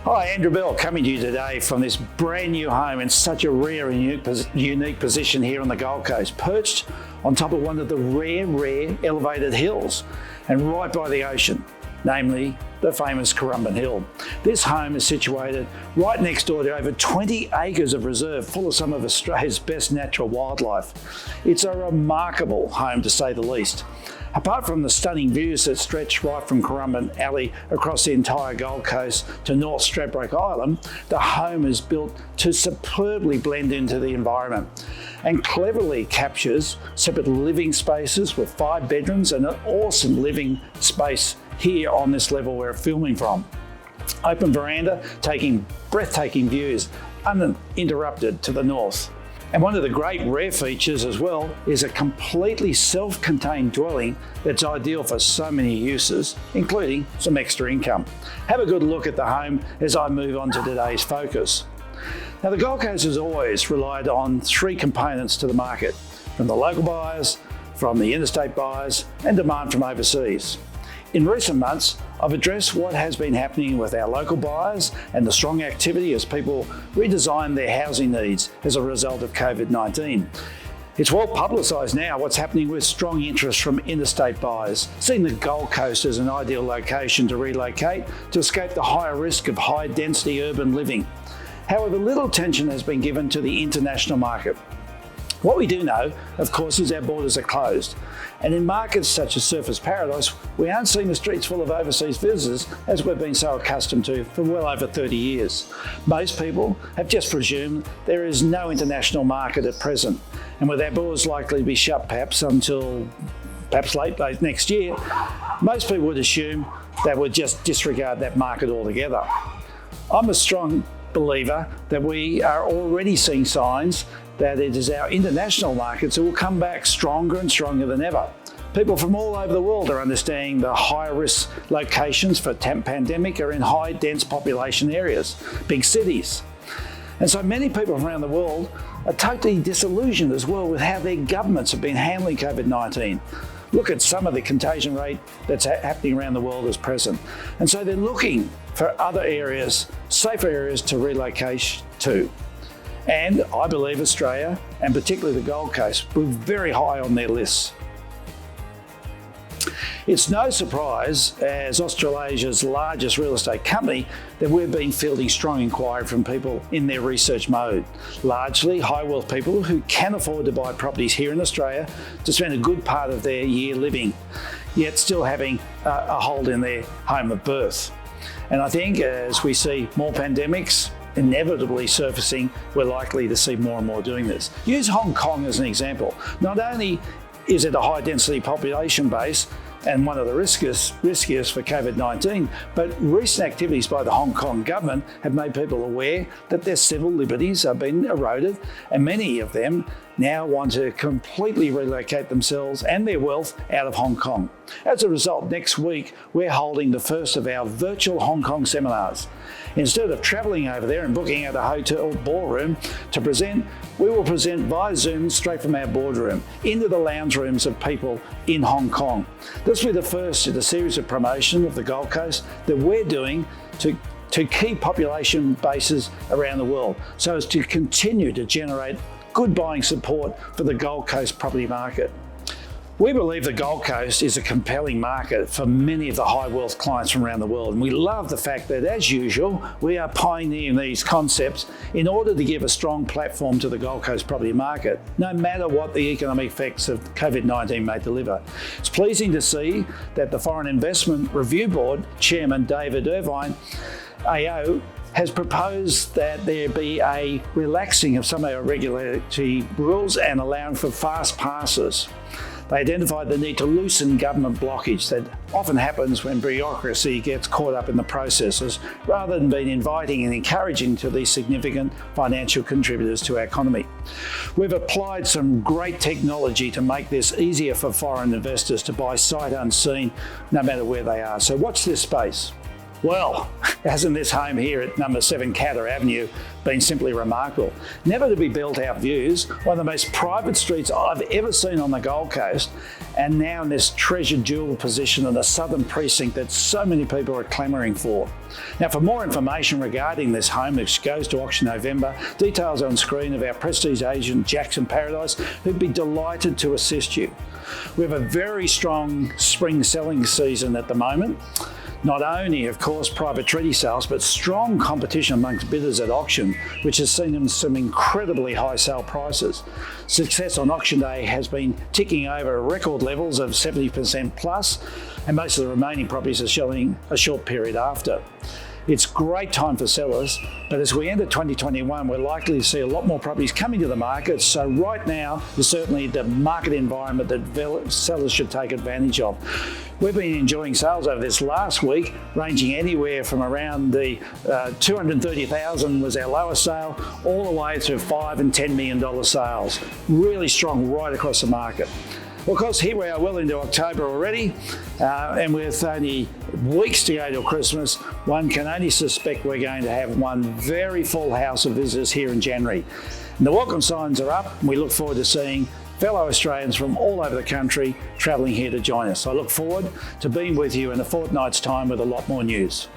Hi, Andrew Bell coming to you today from this brand new home in such a rare and unique position here on the Gold Coast, perched on top of one of the rare elevated hills and right by the ocean, namely the famous Currumbin Hill. This home is situated right next door to over 20 acres of reserve full of some of Australia's best natural wildlife. It's a remarkable home to say the least. Apart from the stunning views that stretch right from Currumbin Alley across the entire Gold Coast to North Stradbroke Island, the home is built to superbly blend into the environment and cleverly captures separate living spaces with 5 bedrooms and an awesome living space here on this level we're filming from. Open veranda taking breathtaking views uninterrupted to the north. And one of the great rare features as well is a completely self-contained dwelling that's ideal for so many uses, including some extra income. Have a good look at the home as I move on to today's focus. Now, the Gold Coast has always relied on 3 components to the market: from the local buyers, from the interstate buyers, and demand from overseas. In recent months, I've addressed what has been happening with our local buyers and the strong activity as people redesign their housing needs as a result of COVID-19. It's well publicised now what's happening with strong interest from interstate buyers, seeing the Gold Coast as an ideal location to relocate to escape the higher risk of high density urban living. However, little attention has been given to the international market. What we do know, of course, is our borders are closed. And in markets such as Surfers Paradise, we aren't seeing the streets full of overseas visitors as we've been so accustomed to for well over 30 years. Most people have just presumed there is no international market at present. And with our borders likely to be shut perhaps until late next year, most people would assume that we'd just disregard that market altogether. I'm a strong believer that we are already seeing signs that it is our international markets that will come back stronger and stronger than ever. People from all over the world are understanding the higher risk locations for pandemic are in high dense population areas, big cities. And so many people from around the world are totally disillusioned as well with how their governments have been handling COVID-19. Look at some of the contagion rate that's happening around the world as present. And so they're looking for other areas, safer areas to relocate to. And I believe Australia, and particularly the Gold Coast, were very high on their lists. It's no surprise, as Australasia's largest real estate company, that we've been fielding strong inquiry from people in their research mode. Largely high wealth people who can afford to buy properties here in Australia to spend a good part of their year living, yet still having a hold in their home of birth. And I think as we see more pandemics inevitably surfacing, we're likely to see more and more doing this. Use Hong Kong as an example. Not only is it a high density population base and one of the riskiest for COVID-19, but recent activities by the Hong Kong government have made people aware that their civil liberties are being eroded, and many of them now want to completely relocate themselves and their wealth out of Hong Kong. As a result, next week we're holding the first of our virtual Hong Kong seminars. Instead of travelling over there and booking out a hotel ballroom to present, we will present via Zoom straight from our boardroom into the lounge rooms of people in Hong Kong. This will be the first in a series of promotion of the Gold Coast that we're doing to key population bases around the world, so as to continue to generate good buying support for the Gold Coast property market. We believe the Gold Coast is a compelling market for many of the high wealth clients from around the world, and we love the fact that, as usual, we are pioneering these concepts in order to give a strong platform to the Gold Coast property market, no matter what the economic effects of COVID-19 may deliver. It's pleasing to see that the Foreign Investment Review Board Chairman David Irvine, AO, has proposed that there be a relaxing of some of our regulatory rules and allowing for fast passes. They identified the need to loosen government blockage that often happens when bureaucracy gets caught up in the processes, rather than being inviting and encouraging to these significant financial contributors to our economy. We've applied some great technology to make this easier for foreign investors to buy sight unseen, no matter where they are. So watch this space. Well, hasn't this home here at number 7 Catter Avenue been simply remarkable? Never to be built out views, one of the most private streets I've ever seen on the Gold Coast, and now in this treasured jewel position in the southern precinct that so many people are clamouring for. Now, for more information regarding this home, which goes to auction November, details on screen of our prestige agent Jackson Paradise, who'd be delighted to assist you. We have a very strong spring selling season at the moment. Not only, of course, private treaty sales, but strong competition amongst bidders at auction, which has seen them some incredibly high sale prices. Success on auction day has been ticking over record levels of 70% plus, and most of the remaining properties are selling a short period after. It's a great time for sellers, but as we enter 2021, we're likely to see a lot more properties coming to the market. So right now is certainly the market environment that sellers should take advantage of. We've been enjoying sales over this last week, ranging anywhere from around the $230,000 was our lowest sale, all the way to $5 and $10 million sales. Really strong right across the market. Well, of course, here we are well into October already, and with only weeks to go till Christmas, one can only suspect we're going to have one very full house of visitors here in January. And the welcome signs are up, and we look forward to seeing fellow Australians from all over the country travelling here to join us. I look forward to being with you in a fortnight's time with a lot more news.